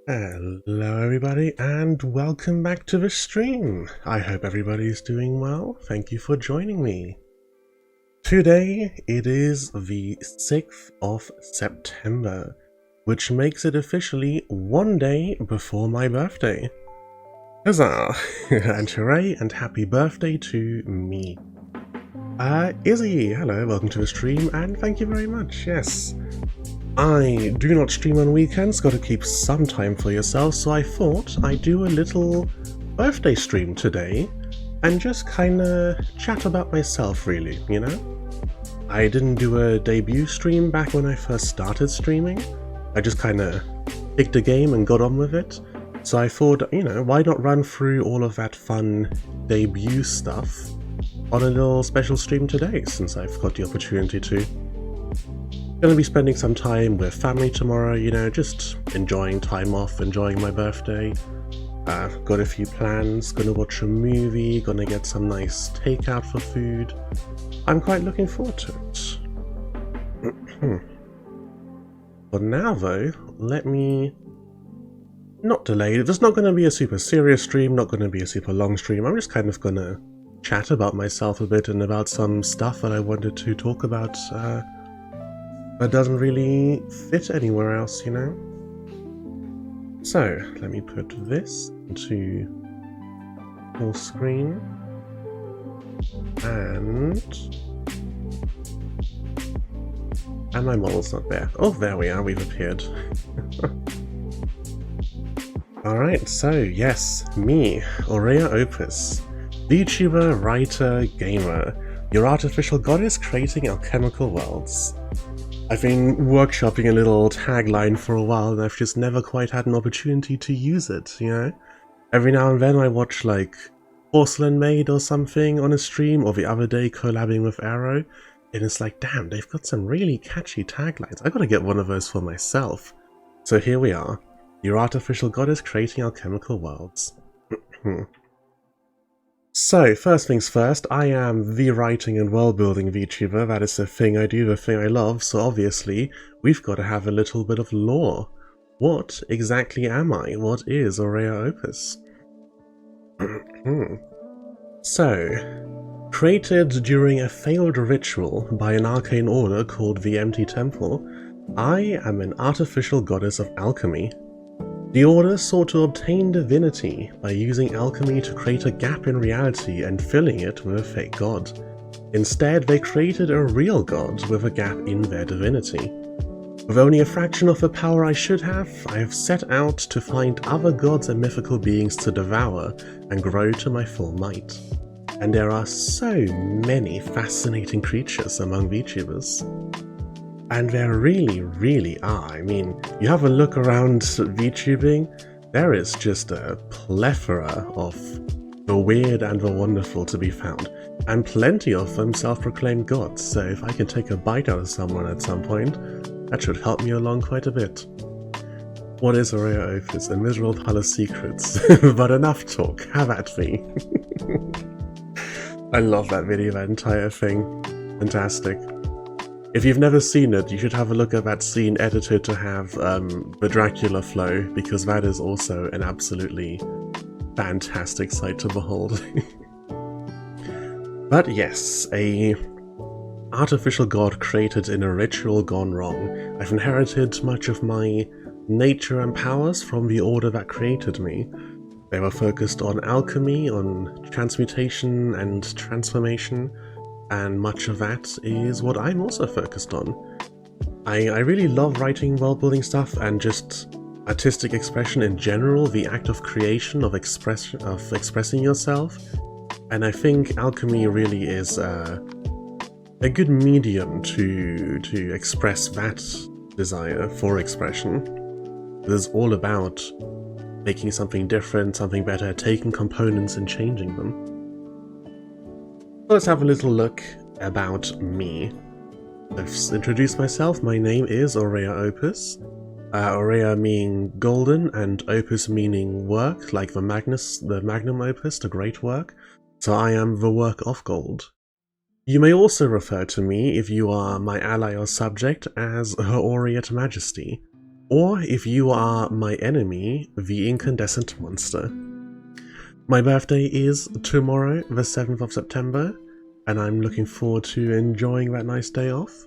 Hello everybody and welcome back to the stream. I hope everybody's doing well. Thank you for joining me. Today it is the 6th of September, which makes it officially one day before my birthday. Huzzah! And hooray and happy birthday to me. Izzy, hello, welcome to the stream and thank you very much, yes. I do not stream on weekends, gotta keep some time for yourself, so I thought I'd do a little birthday stream today and just kinda chat about myself really, you know? I didn't do a debut stream back when I first started streaming. I just kinda picked a game and got on with it. So I thought, you know, why not run through all of that fun debut stuff on a little special stream today, since I've got the opportunity to. Gonna be spending some time with family tomorrow, you know, just enjoying time off, enjoying my birthday. Got a few plans, gonna watch a movie, gonna get some nice takeout for food. I'm quite looking forward to it. For now though, let me not delay it. There's not gonna be a super serious stream, not gonna be a super long stream. I'm just kind of gonna chat about myself a bit and about some stuff that I wanted to talk about that doesn't really fit anywhere else, you know? So, let me put this into full screen. And my model's not there. Oh, there we are, we've appeared. Alright, so yes, me, Aurea Opus, VTuber, writer, gamer, your artificial goddess creating alchemical worlds. I've been workshopping a little tagline for a while and I've just never quite had an opportunity to use it, you know? Every now and then I watch like Porcelain Maid or something on a stream, or the other day collabing with Arrow, and it's like, damn, they've got some really catchy taglines. I gotta get one of those for myself. So here we are, your artificial goddess creating alchemical worlds. So, first things first, I am the writing and world-building VTuber. That is the thing I do, the thing I love, so obviously, we've got to have a little bit of lore. What exactly am I? What is Aurea Opus? So, created during a failed ritual by an arcane order called the Empty Temple, I am an artificial goddess of alchemy. The Order sought to obtain divinity by using alchemy to create a gap in reality and filling it with a fake god. Instead, they created a real god with a gap in their divinity. With only a fraction of the power I should have, I have set out to find other gods and mythical beings to devour and grow to my full might. And there are so many fascinating creatures among VTubers. And there really are. I mean, you have a look around VTubing, there is just a plethora of the weird and the wonderful to be found, and plenty of them self-proclaimed gods, so if I can take a bite out of someone at some point, that should help me along quite a bit. What is Aurea Opus? A miserable pile of secrets. But enough talk, have at me. I love that video, that entire thing. Fantastic. If you've never seen it, you should have a look at that scene edited to have the Dracula flow, because that is also an absolutely fantastic sight to behold. But yes, a artificial god created in a ritual gone wrong. I've inherited much of my nature and powers from the order that created me. They were focused on alchemy, on transmutation and transformation, and much of that is what I'm also focused on. I really love writing world-building stuff and just artistic expression in general, the act of creation, of expressing yourself, and I think alchemy really is a good medium to express that desire for expression. It is all about making something different, something better, taking components and changing them. Let's have a little look about me. I've introduced myself. My name is Aurea Opus. Aurea meaning golden and opus meaning work, like the magnum opus, the great work. So I am the work of gold. You may also refer to me, if you are my ally or subject, as Her Aureate Majesty. or if you are my enemy, the Incandescent Monster. My birthday is tomorrow, the 7th of September, and I'm looking forward to enjoying that nice day off.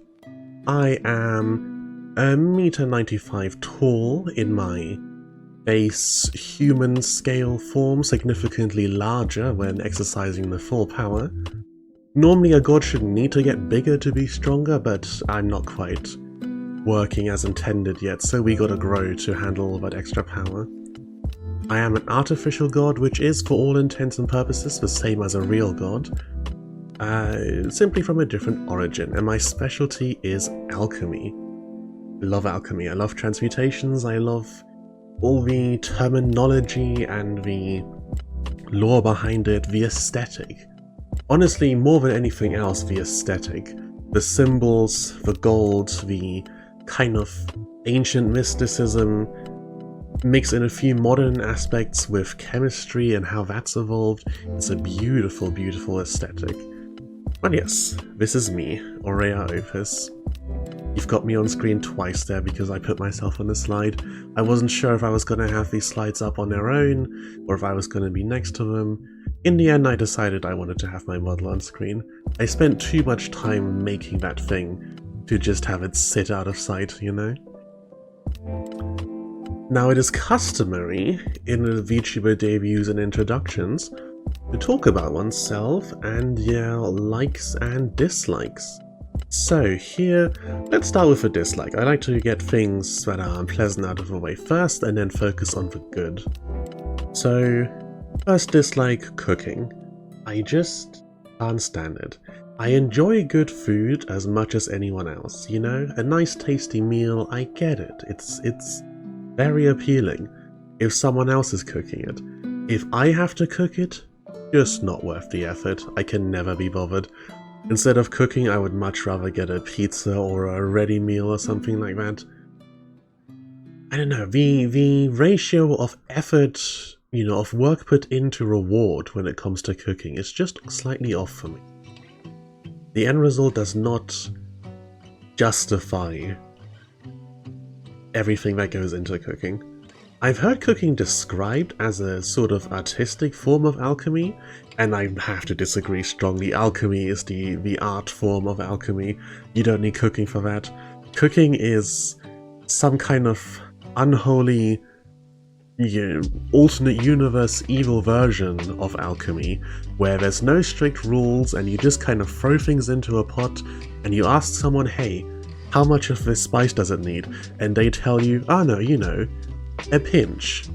I am 1.95 m tall in my base human scale form, significantly larger when exercising the full power. Normally a god shouldn't need to get bigger to be stronger, but I'm not quite working as intended yet, so we gotta grow to handle all that extra power. I am an artificial god, which is for all intents and purposes the same as a real god, simply from a different origin, and my specialty is alchemy. I love alchemy, I love transmutations, I love all the terminology and the lore behind it, the aesthetic. Honestly, more than anything else, the aesthetic. The symbols, the gold, the kind of ancient mysticism, mix in a few modern aspects with chemistry and how that's evolved. It's a beautiful, beautiful aesthetic. But yes, this is me, Aurea Opus. You've got me on screen twice there because I put myself on a slide. I wasn't sure if I was going to have these slides up on their own, or if I was going to be next to them. In the end, I decided I wanted to have my model on screen. I spent too much time making that thing to just have it sit out of sight, you know? Now, it is customary in the VTuber debuts and introductions to talk about oneself and their likes and dislikes. So here, let's start with a dislike. I like to get things that are unpleasant out of the way first and then focus on the good. So, first dislike, cooking. I just can't stand it. I enjoy good food as much as anyone else, you know? A nice tasty meal, I get it. It's very appealing if someone else is cooking it. If I have to cook it, just not worth the effort. I can never be bothered. Instead of cooking, I would much rather get a pizza or a ready meal or something like that. I don't know, the ratio of effort, you know, of work put into reward when it comes to cooking is just slightly off for me. The end result does not justify everything that goes into cooking. I've heard cooking described as a sort of artistic form of alchemy, and I have to disagree strongly. Alchemy is the art form of alchemy. You don't need cooking for that. Cooking is some kind of unholy, alternate universe evil version of alchemy, where there's no strict rules and you just kind of throw things into a pot and you ask someone, hey, how much of this spice does it need? And they tell you, oh no, you know, a pinch.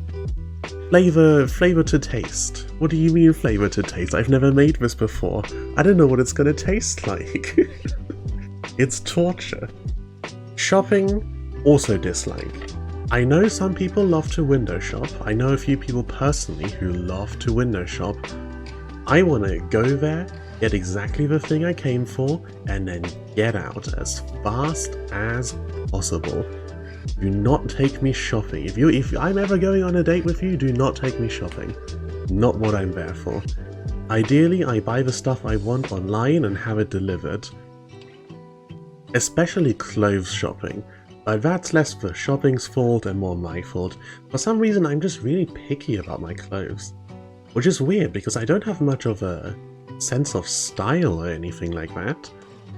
Flavor to taste. What do you mean flavor to taste? I've never made this before. I don't know what it's gonna taste like. It's torture. Shopping, also dislike. I know some people love to window shop. I know a few people personally who love to window shop. I want to go there, get exactly the thing I came for, and then get out as fast as possible. Do not take me shopping. If I'm ever going on a date with you, do not take me shopping. Not what I'm there for. Ideally, I buy the stuff I want online and have it delivered. Especially clothes shopping. But that's less the shopping's fault and more my fault. For some reason, I'm just really picky about my clothes. Which is weird because I don't have much of a sense of style or anything like that.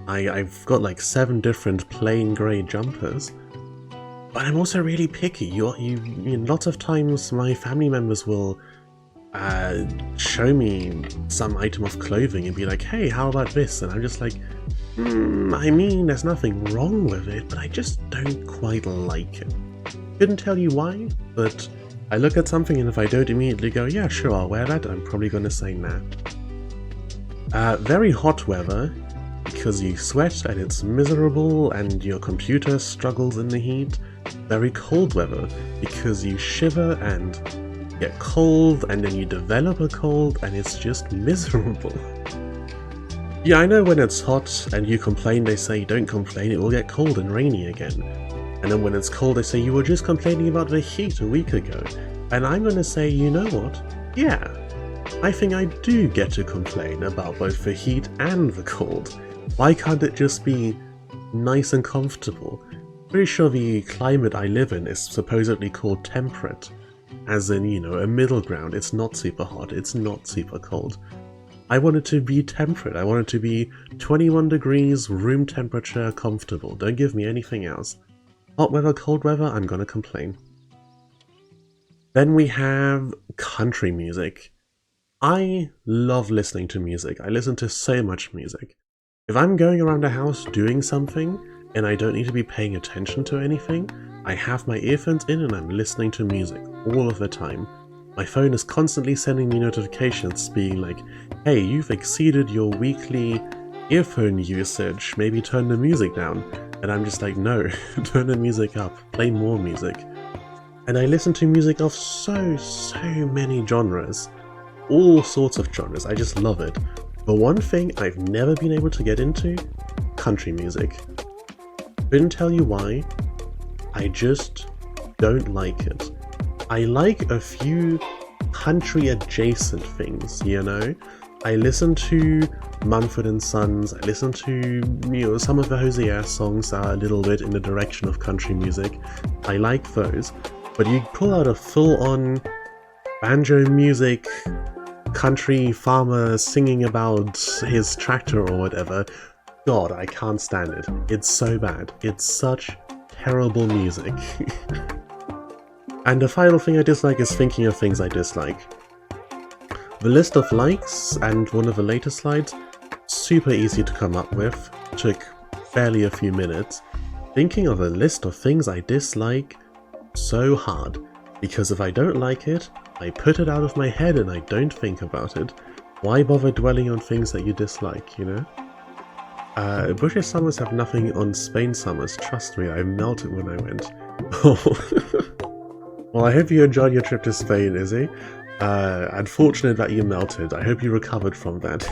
I've got like 7 different plain grey jumpers. But I'm also really picky. Lots of times my family members will show me some item of clothing and be like, hey, how about this? And I'm just like, I mean, there's nothing wrong with it, but I just don't quite like it. Couldn't tell you why, but I look at something and if I don't immediately go, yeah, sure, I'll wear that, I'm probably going to say nah. Very hot weather, because you sweat and it's miserable and your computer struggles in the heat. Very cold weather, because you shiver and get cold and then you develop a cold and it's just miserable. Yeah, I know when it's hot and you complain, they say don't complain, it will get cold and rainy again. And then when it's cold, they say you were just complaining about the heat a week ago. And I'm gonna say, you know what? Yeah, I think I do get to complain about both the heat and the cold. Why can't it just be nice and comfortable? Pretty sure the climate I live in is supposedly called temperate, as in, you know, a middle ground. It's not super hot, it's not super cold. I want it to be temperate. I want it to be 21 degrees, room temperature, comfortable. Don't give me anything else. Hot weather, cold weather, I'm gonna complain. Then we have country music. I love listening to music. I listen to so much music. If I'm going around the house doing something and I don't need to be paying attention to anything, I have my earphones in and I'm listening to music all of the time. My phone is constantly sending me notifications being like, hey, you've exceeded your weekly earphone usage, maybe turn the music down. And I'm just like, no, turn the music up, play more music. And I listen to music of so many genres. All sorts of genres, I just love it. But one thing I've never been able to get into, country music. Couldn't tell you why, I just don't like it. I like a few country adjacent things, you know? I listen to Mumford & Sons, I listen to, you know, some of the Hosea songs that are a little bit in the direction of country music. I like those, but you pull out a full-on banjo music, country farmer singing about his tractor or whatever, God, I can't stand it. It's so bad. It's such terrible music. And the final thing I dislike is thinking of things I dislike. The list of likes and one of the later slides, super easy to come up with, took barely a few minutes. Thinking of a list of things I dislike, so hard, because if I don't like it, I put it out of my head and I don't think about it. Why bother dwelling on things that you dislike, you know? British summers have nothing on Spain summers, trust me, I melted when I went. Well, I hope you enjoyed your trip to Spain, Izzy. Unfortunate that you melted, I hope you recovered from that.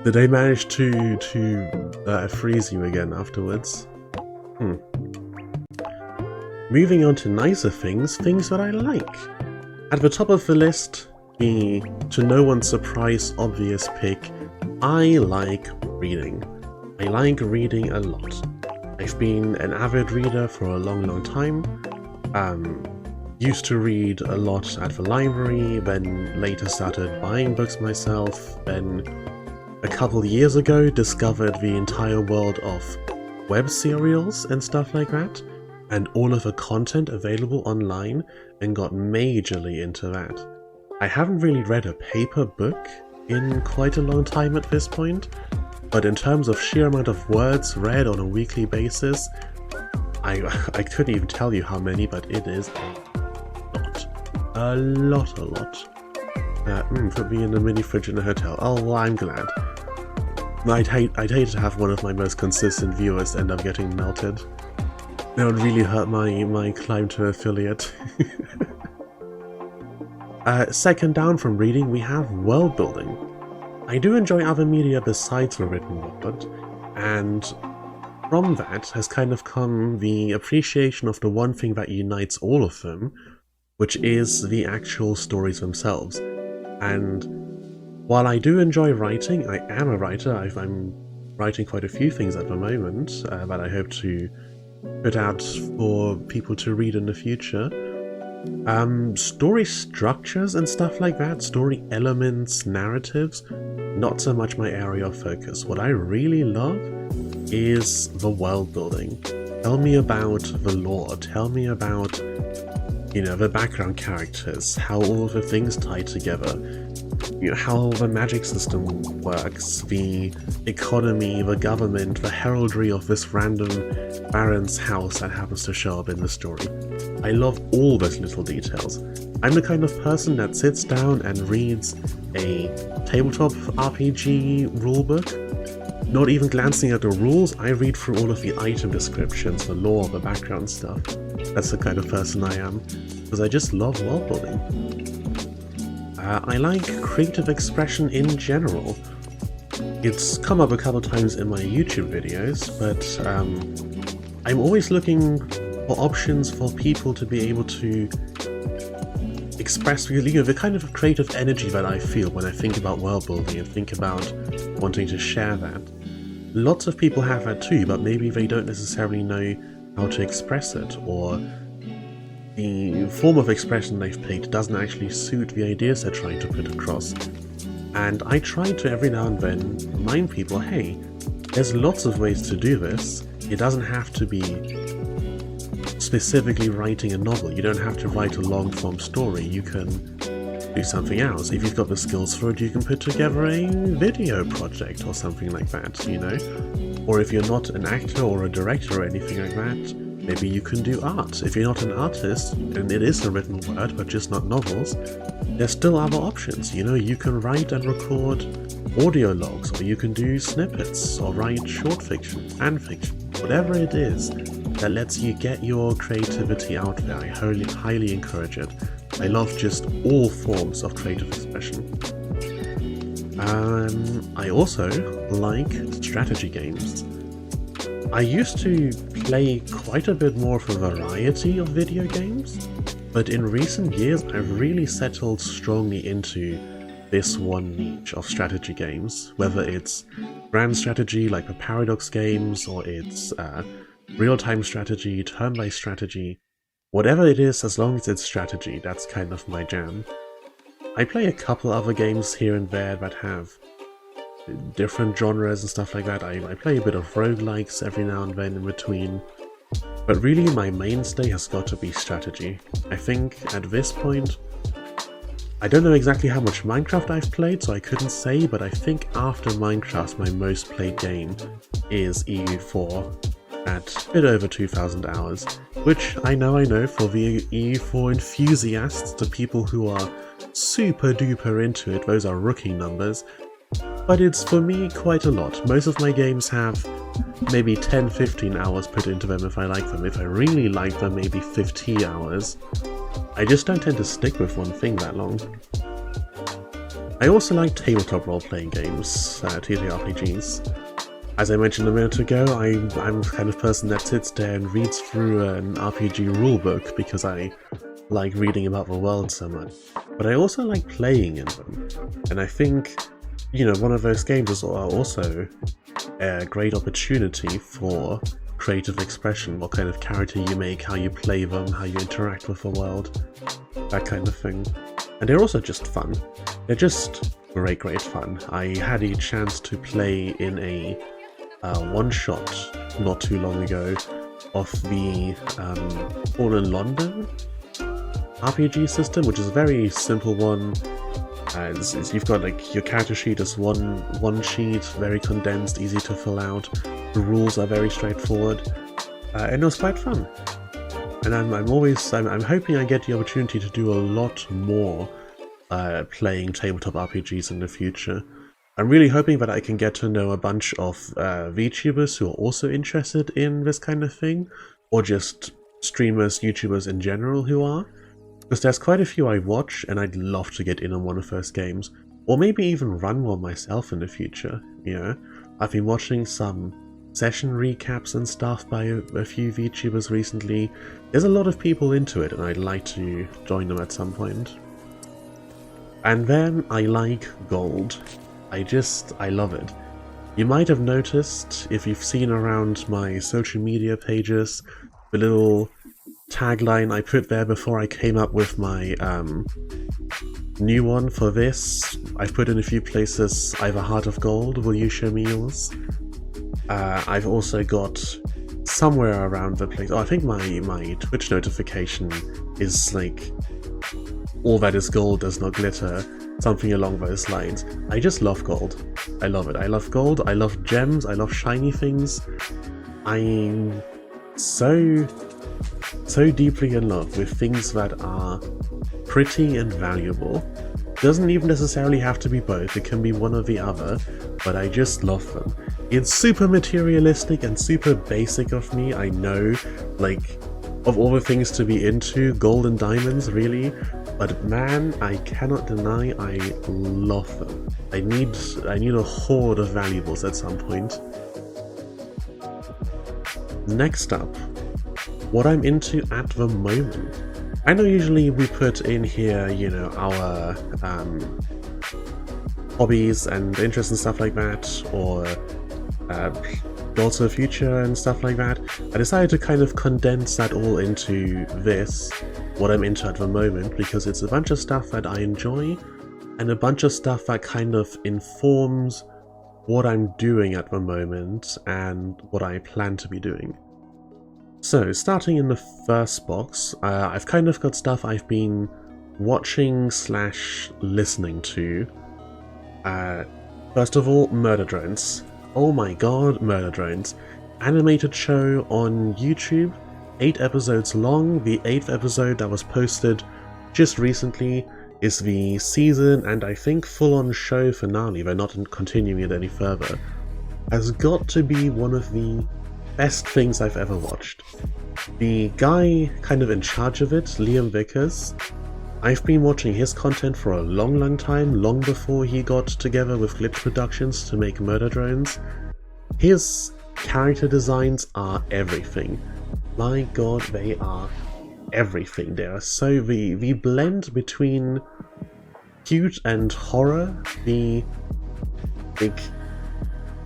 Did they manage to freeze you again afterwards? Moving on to nicer things, things that I like. At the top of the list, the, to no one's surprise, obvious pick, I like reading. I like reading a lot. I've been an avid reader for a long time. Used to read a lot at the library, then later started buying books myself, then a couple years ago discovered the entire world of web serials and stuff like that, and all of the content available online, and got majorly into that. I haven't really read a paper book in quite a long time at this point, but in terms of sheer amount of words read on a weekly basis, I couldn't even tell you how many, but it is a lot. Put me in a mini fridge in a hotel. Oh, well, I'm glad. I'd hate to have one of my most consistent viewers end up getting melted. That would really hurt my climb to affiliate. Second down from reading, we have world building. I do enjoy other media besides the written word, and from that has kind of come the appreciation of the one thing that unites all of them, which is the actual stories themselves. And while I do enjoy writing, I am a writer, I'm writing quite a few things at the moment that I hope to put out for people to read in the future. Story structures and stuff like that, story elements, narratives, not so much my area of focus. What I really love is the world building. Tell me about the lore, tell me about, you know, the background characters, how all of the things tie together, you know, how the magic system works, the economy, the government, the heraldry of this random baron's house that happens to show up in the story. I love all those little details. I'm the kind of person that sits down and reads a tabletop RPG rulebook, not even glancing at the rules. I read through all of the item descriptions, the lore, the background stuff. That's the kind of person I am, because I just love world building. I like creative expression in general. It's come up a couple times in my YouTube videos, but I'm always looking for options for people to be able to express, you know, the kind of creative energy that I feel when I think about world building and think about wanting to share that. lots of people have that too, but maybe they don't necessarily know how to express it, or the form of expression they've picked doesn't actually suit the ideas they're trying to put across. And I try to every now and then remind people, hey, there's lots of ways to do this. It doesn't have to be specifically writing a novel. You don't have to write a long-form story. You can do something else. If you've got the skills for it, you can put together a video project or something like that, you know? Or if you're not an actor or a director or anything like that, maybe you can do art. If you're not an artist, and it is a written word, but just not novels, there's still other options. You know, you can write and record audio logs, or you can do snippets, or write short fiction, fan fiction, whatever it is that lets you get your creativity out there. I highly encourage it. I love just all forms of creative expression. I also like strategy games. I used to play quite a bit more of a variety of video games, but in recent years I've really settled strongly into this one niche of strategy games, whether it's grand strategy like the Paradox games, or it's real-time strategy, turn-based strategy. Whatever it is, as long as it's strategy, that's kind of my jam. I play a couple other games here and there that have different genres and stuff like that. I play a bit of roguelikes every now and then in between. But really my mainstay has got to be strategy. I think at this point, I don't know exactly how much Minecraft I've played, so I couldn't say, but I think after Minecraft my most played game is EU4. At a bit over 2,000 hours, which I know for the EU4 enthusiasts, the people who are super duper into it, those are rookie numbers, but it's for me quite a lot. Most of my games have maybe 10-15 hours put into them if I like them. If I really like them, maybe 50 hours. I just don't tend to stick with one thing that long. I also like tabletop role-playing games, TTRPGs. As I mentioned a minute ago, I'm the kind of person that sits there and reads through an RPG rulebook because I like reading about the world so much. But I also like playing in them. And I think, you know, one of those games is also a great opportunity for creative expression, what kind of character you make, how you play them, how you interact with the world, that kind of thing. And they're also just fun. They're just great fun. I had a chance to play in a one-shot not too long ago of the Fallen London RPG system, which is a very simple one. You've got like your character sheet is one sheet, very condensed, easy to fill out. The rules are very straightforward, and it was quite fun. And I'm hoping I get the opportunity to do a lot more playing tabletop RPGs in the future. I'm really hoping that I can get to know a bunch of VTubers who are also interested in this kind of thing, or just streamers, YouTubers in general who are. Because there's quite a few I watch, and I'd love to get in on one of those games. Or maybe even run one myself in the future, you know? I've been watching some session recaps and stuff by a few VTubers recently. There's a lot of people into it, and I'd like to join them at some point. And then I like gold. I love it. You might have noticed, if you've seen around my social media pages, the little tagline I put there before I came up with my new one for this. I've put in a few places, I have a heart of gold, will you show me yours? I've also got somewhere around the place, I think my Twitch notification is like, all that is gold does not glitter, something along those lines. I just love gold. I love it. I love gold, I love gems, I love shiny things. I'm so deeply in love with things that are pretty and valuable. Doesn't even necessarily have to be both, it can be one or the other, but I just love them. It's super materialistic and super basic of me, I know, like, of all the things to be into, gold and diamonds, really, but man, I cannot deny I love them. I need a hoard of valuables at some point. Next up, what I'm into at the moment. I know usually we put in here, you know, our hobbies and interests and stuff like that, or Goals for the Future and stuff like that. I decided to kind of condense that all into this, what I'm into at the moment, because it's a bunch of stuff that I enjoy and a bunch of stuff that kind of informs what I'm doing at the moment and what I plan to be doing. So, starting in the first box, I've kind of got stuff I've been watching / listening to. First of all, Murder Drones. Oh my god, Murder Drones. Animated show on YouTube, 8 episodes long. The 8th episode that was posted just recently is the season and I think full-on show finale, they're not continuing it any further. Has got to be one of the best things I've ever watched. The guy kind of in charge of it, Liam Vickers, I've been watching his content for a long time, long before he got together with Glitch Productions to make Murder Drones. His character designs are everything. My god, they are everything. They are so the blend between cute and horror, the big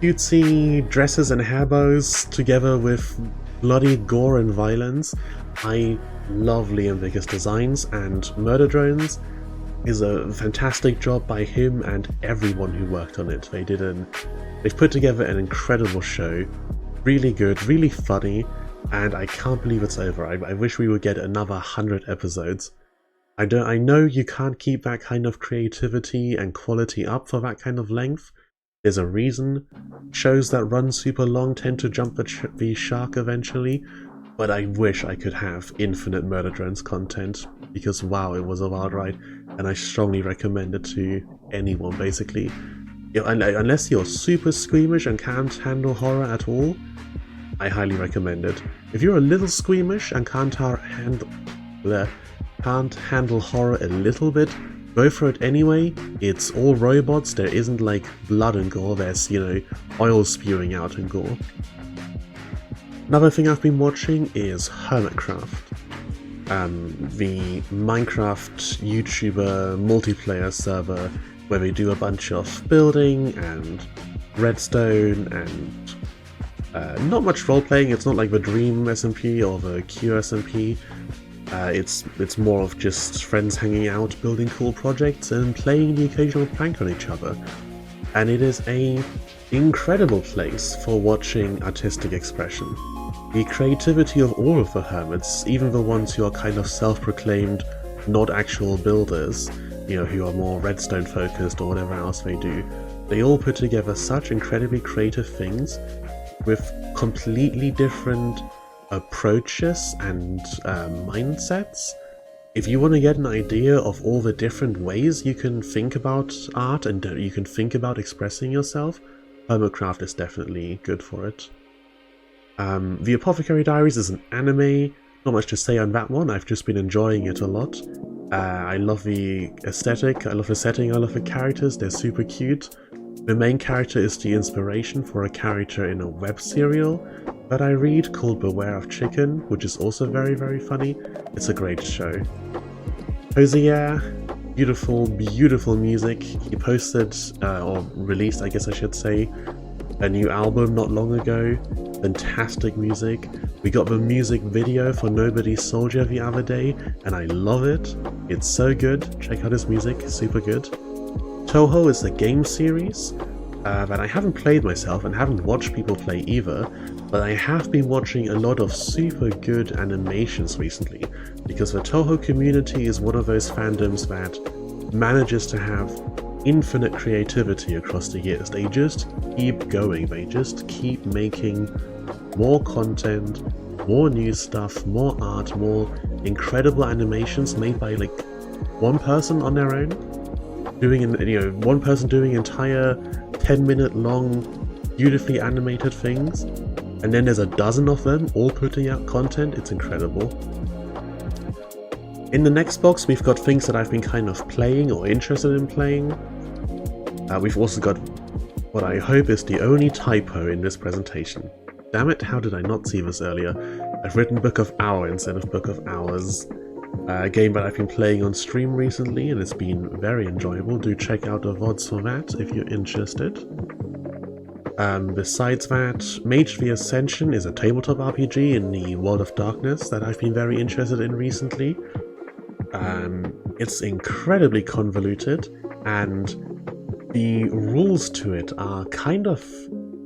cutesy dresses and hair bows together with bloody gore and violence. I love Liam Vickers' designs, and Murder Drones is a fantastic job by him and everyone who worked on it. They've put together an incredible show, really good, really funny, and I can't believe it's over. I wish we would get another 100 episodes. I know you can't keep that kind of creativity and quality up for that kind of length. There's a reason. Shows that run super long tend to jump the shark eventually, but I wish I could have infinite Murder Drones content, because wow, it was a wild ride, and I strongly recommend it to anyone, basically. Unless you're super squeamish and can't handle horror at all, I highly recommend it. If you're a little squeamish and can't handle horror a little bit, go for it anyway. It's all robots, there isn't like blood and gore, there's, oil spewing out and gore. Another thing I've been watching is Hermitcraft, the Minecraft YouTuber multiplayer server where they do a bunch of building and redstone and not much role-playing. It's not like the Dream SMP or the Q SMP. It's more of just friends hanging out, building cool projects and playing the occasional prank on each other. And it is an incredible place for watching artistic expression. The creativity of all of the hermits, even the ones who are kind of self-proclaimed not actual builders, who are more redstone focused or whatever else they do, they all put together such incredibly creative things with completely different approaches and mindsets. If you want to get an idea of all the different ways you can think about art and you can think about expressing yourself, Hermitcraft is definitely good for it. The Apothecary Diaries is an anime, not much to say on that one, I've just been enjoying it a lot. I love the aesthetic, I love the setting, I love the characters, they're super cute. The main character is the inspiration for a character in a web serial that I read called Beware of Chicken, which is also very, very funny. It's a great show. Hosier, beautiful, beautiful music. He posted, or released I guess I should say, a new album not long ago. Fantastic music. We got the music video for Nobody's Soldier the other day, and I love it. It's so good. Check out his music, super good. Touhou is a game series that I haven't played myself and haven't watched people play either, but I have been watching a lot of super good animations recently, because the Touhou community is one of those fandoms that manages to have infinite creativity across the years. They just keep going, they just keep making more content, more new stuff, more art, more incredible animations made by like one person on their own, one person doing entire 10-minute long beautifully animated things, and then there's a dozen of them all putting out content. It's incredible. In the next box we've got things that I've been kind of playing or interested in playing. We've also got what I hope is the only typo in this presentation. Damn it, how did I not see this earlier? I've written Book of Hour instead of Book of Hours. A game that I've been playing on stream recently and it's been very enjoyable. Do check out the VODs for that if you're interested. Besides that, Mage the Ascension is a tabletop RPG in the World of Darkness that I've been very interested in recently. It's incredibly convoluted, and the rules to it are kind of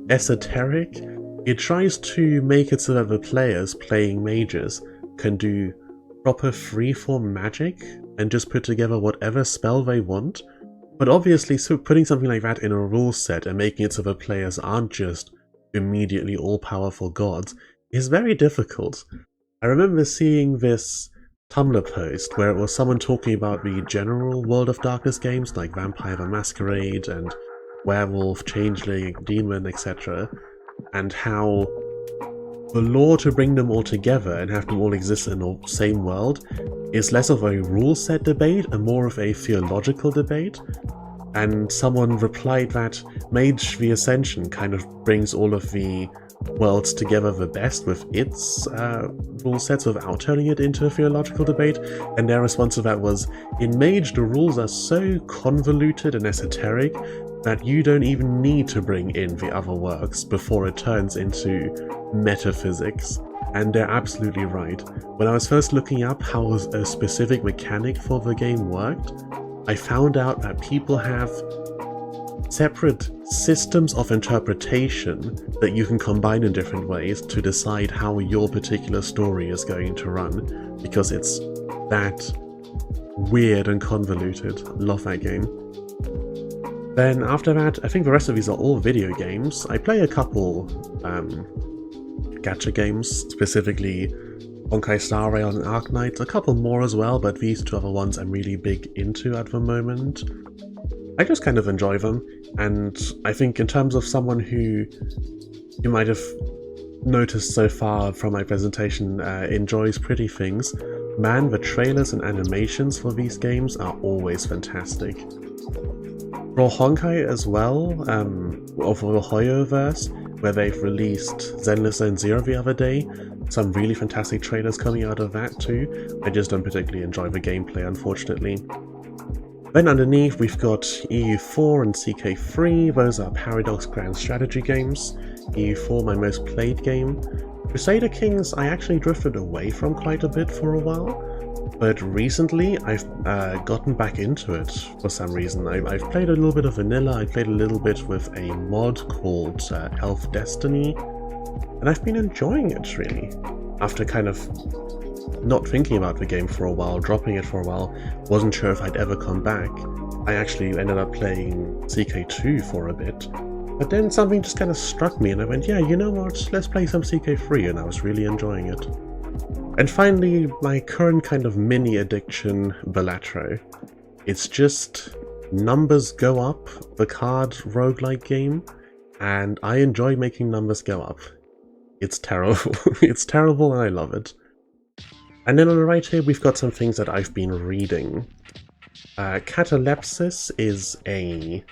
esoteric. It tries to make it so that the players playing mages can do proper freeform magic and just put together whatever spell they want. But obviously, so putting something like that in a rule set and making it so the players aren't just immediately all-powerful gods is very difficult. I remember seeing this Tumblr post where it was someone talking about the general World of Darkness games like Vampire the Masquerade and Werewolf, Changeling, Demon, etc., and how the lore to bring them all together and have them all exist in the same world is less of a rule set debate and more of a theological debate. And someone replied that Mage the Ascension kind of brings all of the worlds together the best with its rule sets without turning it into a theological debate, and their response to that was, in Mage the rules are so convoluted and esoteric that you don't even need to bring in the other works before it turns into metaphysics. And they're absolutely right. When I was first looking up how a specific mechanic for the game worked, I found out that people have separate systems of interpretation that you can combine in different ways to decide how your particular story is going to run, because it's that weird and convoluted. I love that game. Then after that, I think the rest of these are all video games. I play a couple gacha games, specifically Honkai Star Rail and Arknights, a couple more as well, but these two other ones I'm really big into at the moment. I just kind of enjoy them, and I think in terms of someone who you might have noticed so far from my presentation enjoys pretty things, man, the trailers and animations for these games are always fantastic. For Honkai as well, or for the Hoyoverse, where they've released Zenless Zone Zero the other day, some really fantastic trailers coming out of that too. I just don't particularly enjoy the gameplay, unfortunately. Then underneath we've got EU4 and CK3, those are Paradox Grand Strategy games. EU4 my most played game. Crusader Kings I actually drifted away from quite a bit for a while, but recently I've gotten back into it for some reason. I've played a little bit of vanilla, I played a little bit with a mod called Elf Destiny, and I've been enjoying it really. After kind of not thinking about the game for a while, dropping it for a while, wasn't sure if I'd ever come back. I actually ended up playing CK2 for a bit, but then something just kind of struck me and I went, yeah, you know what, let's play some CK3, and I was really enjoying it. And finally, my current kind of mini addiction, Balatro. It's just numbers go up, the card roguelike game, and I enjoy making numbers go up. It's terrible. It's terrible and I love it. And then on the right here we've got some things that I've been reading. Catalepsis is a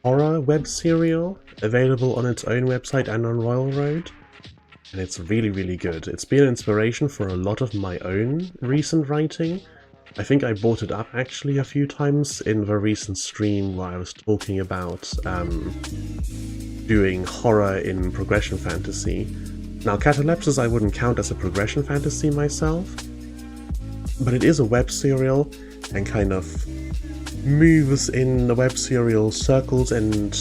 horror web serial available on its own website and on Royal Road. And it's really, really good. It's been an inspiration for a lot of my own recent writing. I think I brought it up actually a few times in the recent stream where I was talking about doing horror in progression fantasy. Now, Catalepsis I wouldn't count as a progression fantasy myself, but it is a web serial and kind of moves in the web serial circles and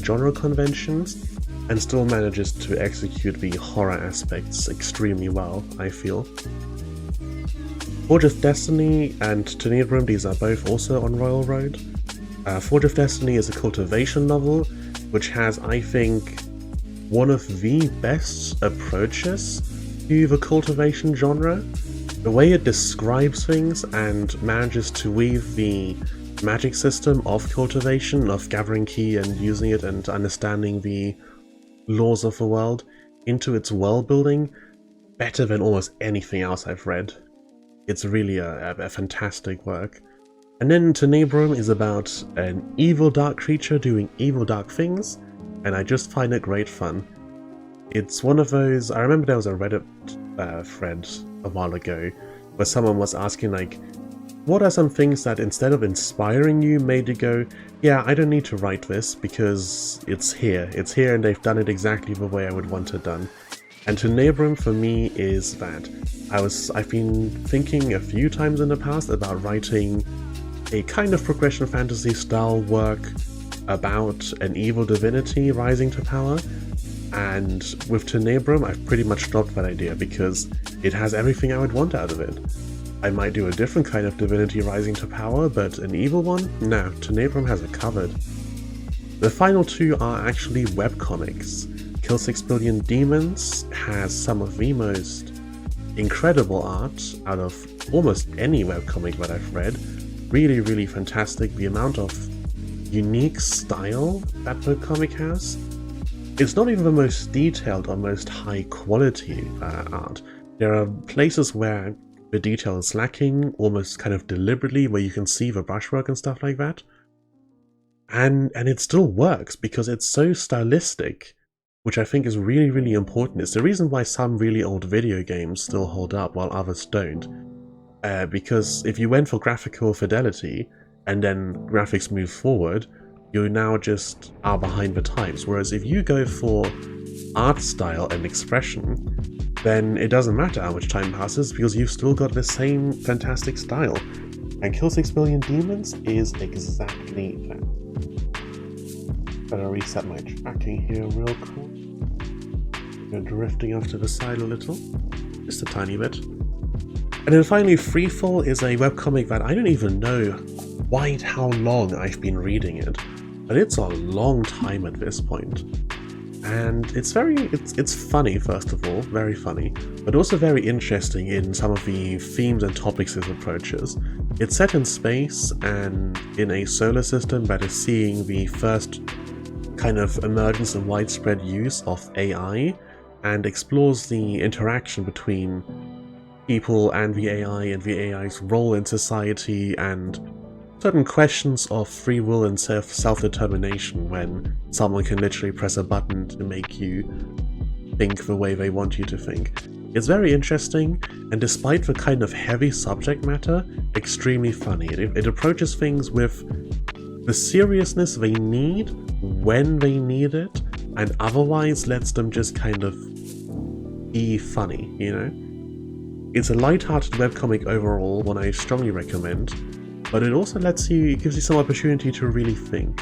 genre conventions, and still manages to execute the horror aspects extremely well, I feel. Forge of Destiny and Tenebrum, these are both also on Royal Road. Forge of Destiny is a cultivation novel, which has, I think, one of the best approaches to the cultivation genre. The way it describes things and manages to weave the magic system of cultivation, of gathering key and using it and understanding the laws of the world into its world building better than almost anything else I've read. It's really a fantastic work. And then Tenebrum is about an evil dark creature doing evil dark things, and I just find it great fun. It's one of those, I remember there was a Reddit thread a while ago where someone was asking like, what are some things that instead of inspiring you made you go, yeah, I don't need to write this because it's here and they've done it exactly the way I would want it done. And Tenebrum for me is that. I've been thinking a few times in the past about writing a kind of progression fantasy style work about an evil divinity rising to power, and with Tenebrum I've pretty much dropped that idea because it has everything I would want out of it. I might do a different kind of divinity rising to power, but an evil one? No, Tenebrum has it covered. The final two are actually webcomics. Kill 6 Billion Demons has some of the most incredible art out of almost any webcomic that I've read. Really, really fantastic. The amount of unique style that webcomic has. It's not even the most detailed or most high quality art. There are places where the detail is lacking, almost kind of deliberately, where you can see the brushwork and stuff like that. And it still works because it's so stylistic, which I think is really, really important. It's the reason why some really old video games still hold up while others don't. Because if you went for graphical fidelity and then graphics move forward, you now just are behind the times. Whereas if you go for art style and expression, then it doesn't matter how much time passes because you've still got the same fantastic style. And Kill 6 Billion Demons is exactly that. Better reset my tracking here real quick. You're drifting off to the side a little, just a tiny bit. And then finally, Freefall is a webcomic that I don't even know quite how long I've been reading it, but it's a long time at this point. And it's funny, first of all, very funny, but also very interesting in some of the themes and topics it approaches. It's set in space and in a solar system that is seeing the first kind of emergence and widespread use of AI, and explores the interaction between people and the AI's role in society, and certain questions of free will and self-determination when someone can literally press a button to make you think the way they want you to think. It's very interesting, and despite the kind of heavy subject matter, extremely funny. It approaches things with the seriousness they need when they need it, and otherwise lets them just kind of be funny, you know? It's a light-hearted webcomic overall, one I strongly recommend, but it also gives you some opportunity to really think.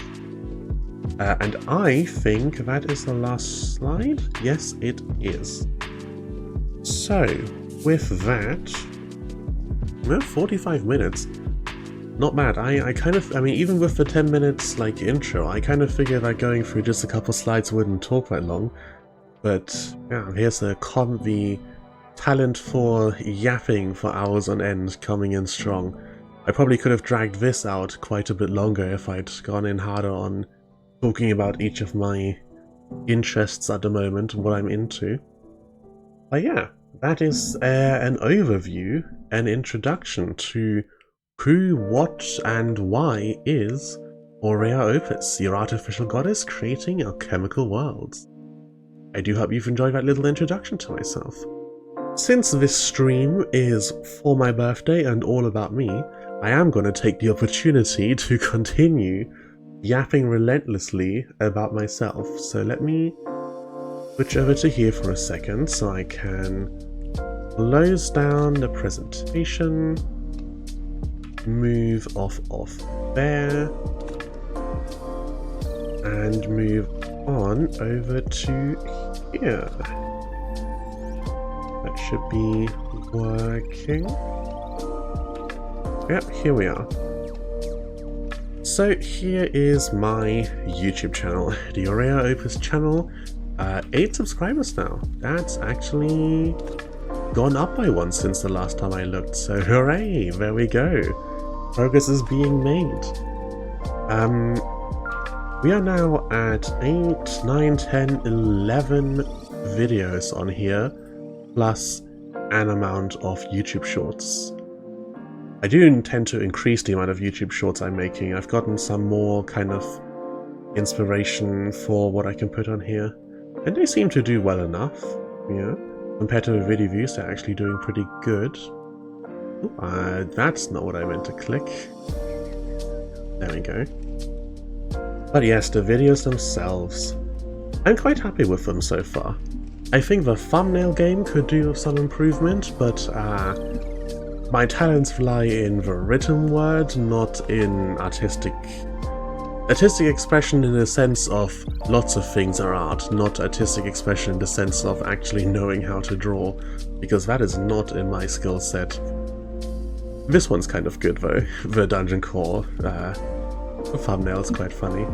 And I think that is the last slide. Yes, it is. So, with that, 45 minutes. Not bad. I mean, even with the 10 minutes like intro, I kind of figured that going through just a couple slides wouldn't talk that long. But yeah, here's the talent for yapping for hours on end coming in strong. I probably could have dragged this out quite a bit longer if I'd gone in harder on talking about each of my interests at the moment and what I'm into. But yeah, that is an overview, an introduction to who, what, and why is Aurea Opus, your artificial goddess creating alchemical worlds. I do hope you've enjoyed that little introduction to myself. Since this stream is for my birthday and all about me, I am going to take the opportunity to continue yapping relentlessly about myself. So let me switch over to here for a second so I can close down the presentation, move off there, and move on over to here. That should be working. Yep, here we are. So here is my YouTube channel, the Aurea Opus channel. 8 subscribers now. That's actually gone up by 1 since the last time I looked, so hooray, there we go. Progress is being made. We are now at 8, 9, 10, 11 videos on here, plus an amount of YouTube shorts. I do intend to increase the amount of YouTube shorts I'm making. I've gotten some more kind of inspiration for what I can put on here, and they seem to do well enough, yeah. Compared to the video views, they're actually doing pretty good. That's not what I meant to click. There we go. But yes, the videos themselves, I'm quite happy with them so far. I think the thumbnail game could do with some improvement, but my talents lie in the written word, not in artistic expression in the sense of lots of things are art, not artistic expression in the sense of actually knowing how to draw, because that is not in my skill set. This one's kind of good though, the dungeon crawl. The thumbnail is quite funny.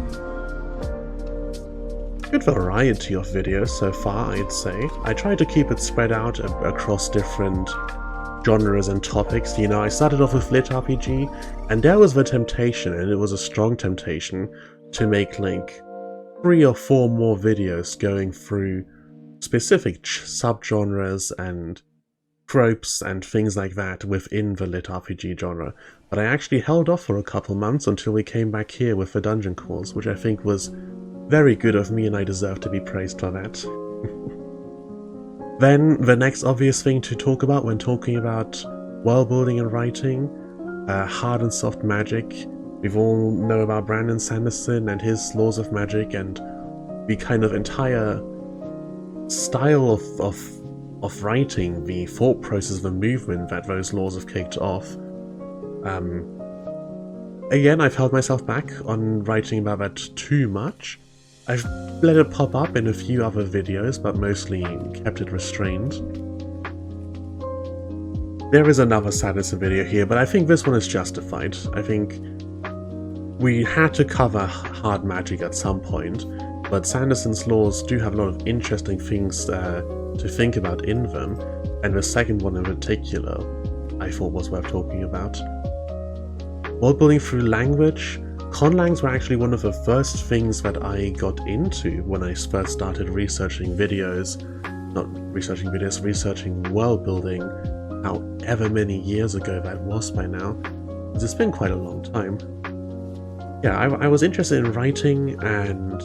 Good variety of videos so far, I'd say. I try to keep it spread out across different genres and topics. You know, I started off with Lit RPG, and there was the temptation, and it was a strong temptation, to make like 3 or 4 more videos going through specific subgenres and tropes and things like that within the Lit RPG genre. But I actually held off for a couple months until we came back here with the dungeon crawls, which I think was very good of me, and I deserve to be praised for that. Then, the next obvious thing to talk about when talking about world building and writing, hard and soft magic. We all know about Brandon Sanderson and his laws of magic, and the kind of entire style of writing, the thought process, the movement that those laws have kicked off. Again, I've held myself back on writing about that too much. I've let it pop up in a few other videos, but mostly kept it restrained. There is another Sanderson video here, but I think this one is justified. I think we had to cover hard magic at some point, but Sanderson's laws do have a lot of interesting things to think about in them, and the second one in particular I thought was worth talking about. World building through language. Conlangs were actually one of the first things that I got into when I first started researching world building, however many years ago that was by now, because it's been quite a long time. Yeah, I was interested in writing and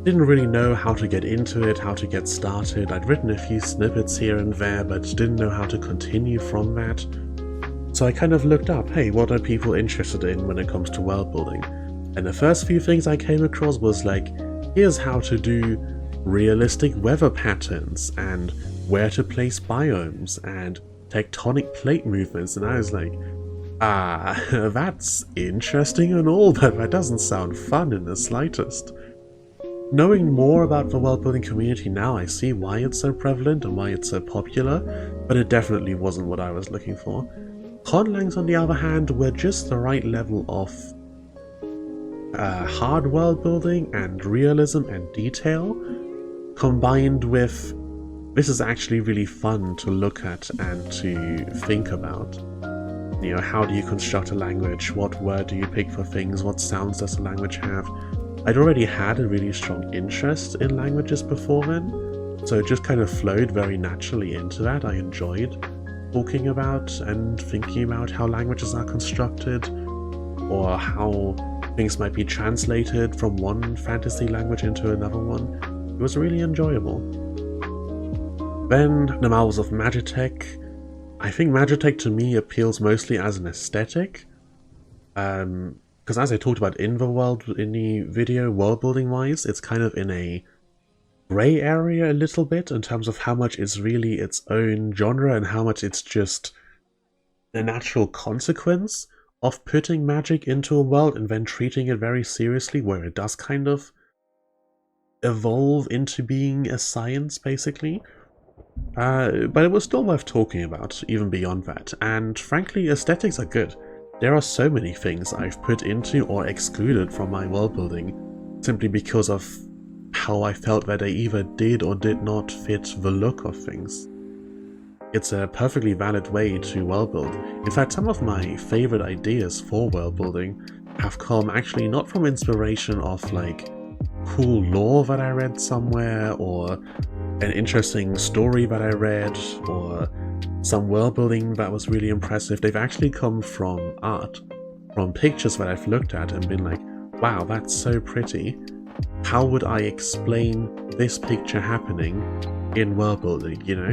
didn't really know how to get into it, how to get started. I'd written a few snippets here and there, but didn't know how to continue from that. So I kind of looked up, hey, what are people interested in when it comes to world building? And the first few things I came across was like, here's how to do realistic weather patterns, and where to place biomes, and tectonic plate movements, and I was like, that's interesting and all, but that doesn't sound fun in the slightest. Knowing more about the world building community now, I see why it's so prevalent and why it's so popular, but it definitely wasn't what I was looking for. Conlangs, on the other hand, were just the right level of hard world building and realism and detail, combined with this is actually really fun to look at and to think about. You know, how do you construct a language? What word do you pick for things? What sounds does a language have? I'd already had a really strong interest in languages before then, so it just kind of flowed very naturally into that. I enjoyed talking about and thinking about how languages are constructed, or how things might be translated from one fantasy language into another one. It was really enjoyable. Then, the Marvels of Magitech. I think Magitech to me appeals mostly as an aesthetic, because as I talked about in the video, world building wise, it's kind of in a grey area a little bit in terms of how much it's really its own genre and how much it's just a natural consequence of putting magic into a world and then treating it very seriously, where it does kind of evolve into being a science, basically. But it was still worth talking about, even beyond that, and frankly, aesthetics are good. There are so many things I've put into or excluded from my world building, simply because of how I felt that they either did or did not fit the look of things. It's a perfectly valid way to world build. In fact, some of my favorite ideas for world building have come actually not from inspiration of like cool lore that I read somewhere, or an interesting story that I read, or some world building that was really impressive. They've actually come from art, from pictures that I've looked at and been like, wow, that's so pretty. How would I explain this picture happening in world building, you know?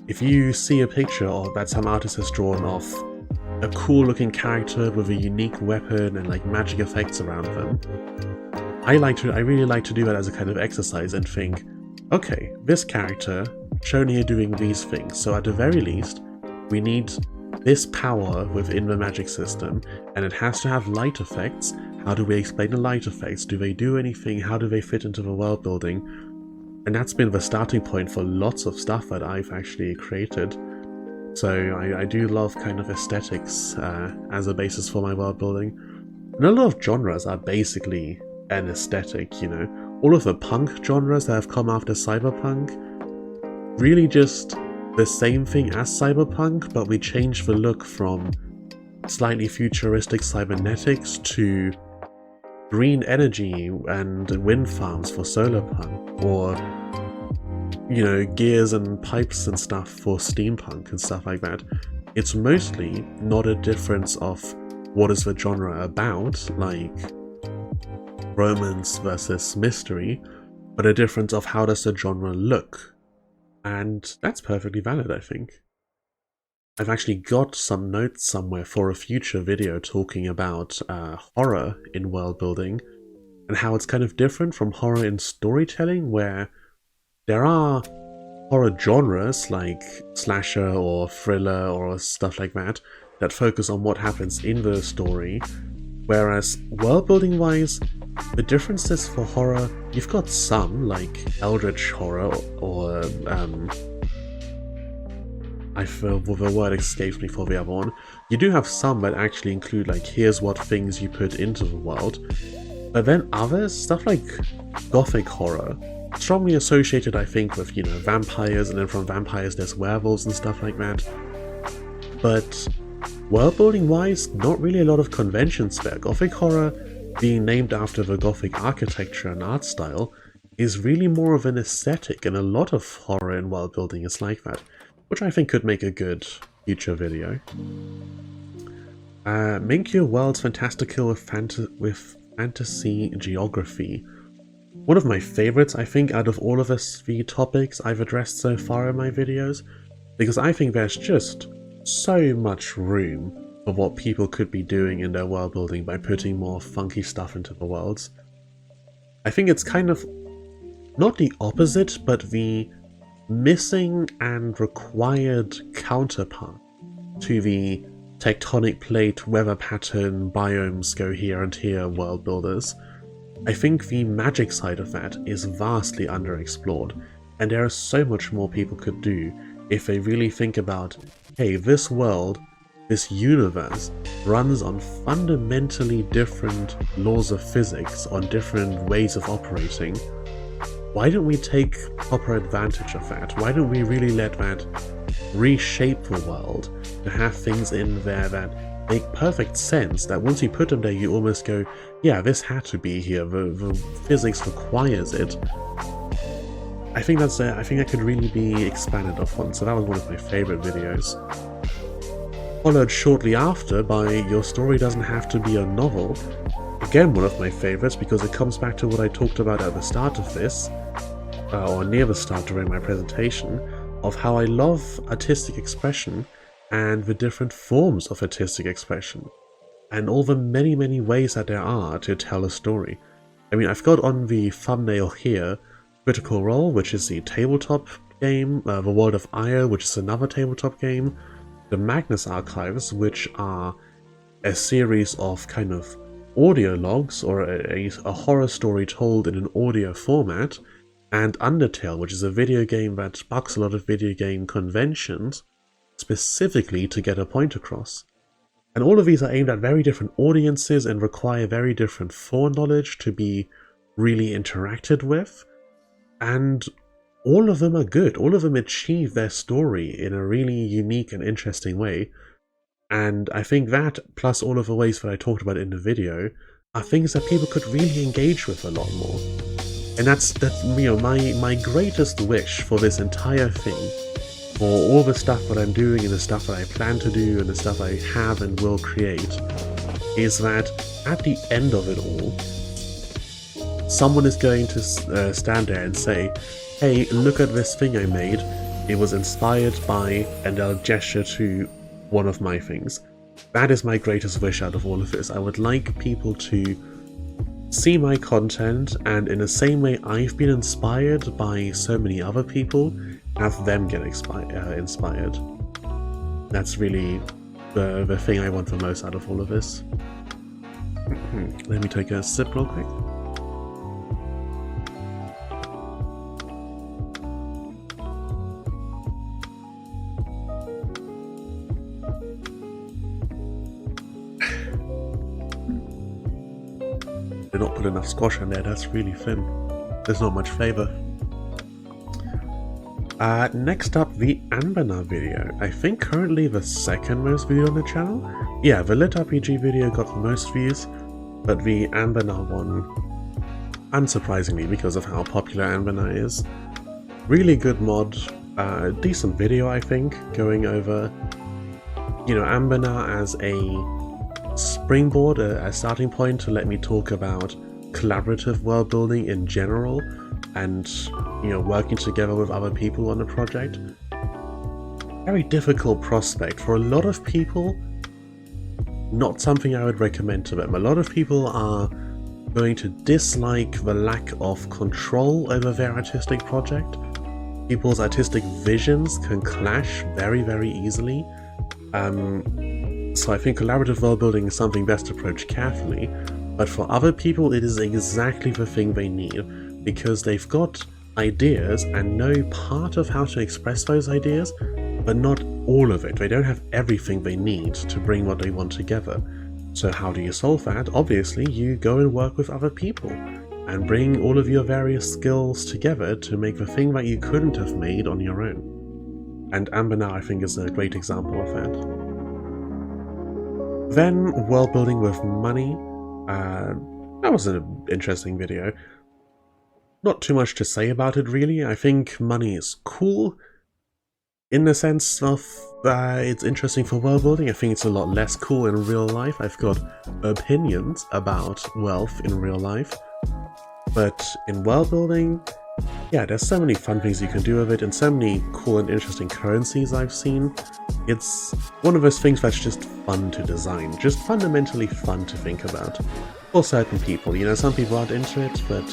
if you see a picture of that some artist has drawn of a cool looking character with a unique weapon and like magic effects around them, I really like to do that as a kind of exercise and think, okay, this character shown here doing these things, so at the very least we need this power within the magic system, and it has to have light effects. How do we explain the light effects? Do they do anything? How do they fit into the world building? And that's been the starting point for lots of stuff that I've actually created. So I do love kind of aesthetics as a basis for my world building. And a lot of genres are basically an aesthetic, you know. All of the punk genres that have come after cyberpunk, really just the same thing as cyberpunk, but we changed the look from slightly futuristic cybernetics to green energy and wind farms for solar punk, or, you know, gears and pipes and stuff for steampunk and stuff like that. It's mostly not a difference of what is the genre about, like romance versus mystery, but a difference of how does the genre look. And that's perfectly valid, I think. I've actually got some notes somewhere for a future video talking about horror in world building and how it's kind of different from horror in storytelling, where there are horror genres like slasher or thriller or stuff like that that focus on what happens in the story, whereas world building wise, the differences for horror, you've got some like eldritch horror or the word escapes me for the other one. You do have some that actually include like, here's what things you put into the world, but then others, stuff like gothic horror, strongly associated I think with, you know, vampires, and then from vampires there's werewolves and stuff like that. But world building wise, not really a lot of conventions there. Gothic horror, being named after the Gothic architecture and art style, is really more of an aesthetic, and a lot of horror in world building is like that, which I think could make a good future video. Make your worlds fantastical with fantasy geography. One of my favorites, I think, out of all of the topics I've addressed so far in my videos, because I think there's just so much room for what people could be doing in their world building by putting more funky stuff into the worlds. I think it's kind of not the opposite, but the missing and required counterpart to the tectonic plate, weather pattern, biomes go here and here world builders. I think the magic side of that is vastly underexplored, and there is so much more people could do if they really think about, hey, this world, this universe, runs on fundamentally different laws of physics, on different ways of operating. Why don't we take proper advantage of that? Why don't we really let that reshape the world to have things in there that make perfect sense, that once you put them there you almost go, yeah, this had to be here, the physics requires it. I think that could really be expanded upon, so that was one of my favorite videos. Followed shortly after by Your Story Doesn't Have to Be a Novel. Again, one of my favorites, because it comes back to what I talked about at the start of this, or near the start during my presentation, of how I love artistic expression and the different forms of artistic expression, and all the many, many ways that there are to tell a story. I mean, I've got on the thumbnail here Critical Role, which is the tabletop game, The World of Ire, which is another tabletop game, the Magnus Archives, which are a series of kind of audio logs, or a horror story told in an audio format, and Undertale, which is a video game that bucks a lot of video game conventions specifically to get a point across. And all of these are aimed at very different audiences and require very different foreknowledge to be really interacted with, and all of them are good. All of them achieve their story in a really unique and interesting way. And I think that, plus all of the ways that I talked about in the video, are things that people could really engage with a lot more. And that's you know, my greatest wish for this entire thing, for all the stuff that I'm doing and the stuff that I plan to do and the stuff I have and will create, is that at the end of it all, someone is going to stand there and say, hey, look at this thing I made, it was inspired by and a gesture to one of my things. That is my greatest wish out of all of this. I would like people to see my content, and in the same way I've been inspired by so many other people, have them get inspired. That's really the thing I want the most out of all of this. Let me take a sip real quick. Did not put enough squash in there, that's really thin. There's not much flavor. Next up, the Anbana video. I think currently the second most viewed on the channel. Yeah, the Lit RPG video got the most views, but the Anbana one, unsurprisingly because of how popular Anbana is. Really good mod, decent video I think, going over, you know, Anbana as a springboard, a starting point to let me talk about collaborative world building in general, and, you know, working together with other people on a project. Very difficult prospect for a lot of people. Not something I would recommend to them. A lot of people are going to dislike the lack of control over their artistic project. People's artistic visions can clash very, very easily. So I think collaborative world building is something best approached carefully, but for other people it is exactly the thing they need, because they've got ideas and know part of how to express those ideas, but not all of it. They don't have everything they need to bring what they want together. So how do you solve that? Obviously, you go and work with other people and bring all of your various skills together to make the thing that you couldn't have made on your own. And Anbana, I think, is a great example of that. Then, world building with money. That was an interesting video. Not too much to say about it, really. I think money is cool in the sense of it's interesting for world building. I think it's a lot less cool in real life. I've got opinions about wealth in real life, but in world building, yeah, there's so many fun things you can do with it, and so many cool and interesting currencies I've seen. It's one of those things that's just fun to design, just fundamentally fun to think about. For certain people, you know, some people aren't into it, but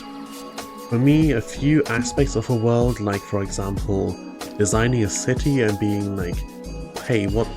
for me, a few aspects of a world, like for example, designing a city and being like, hey, what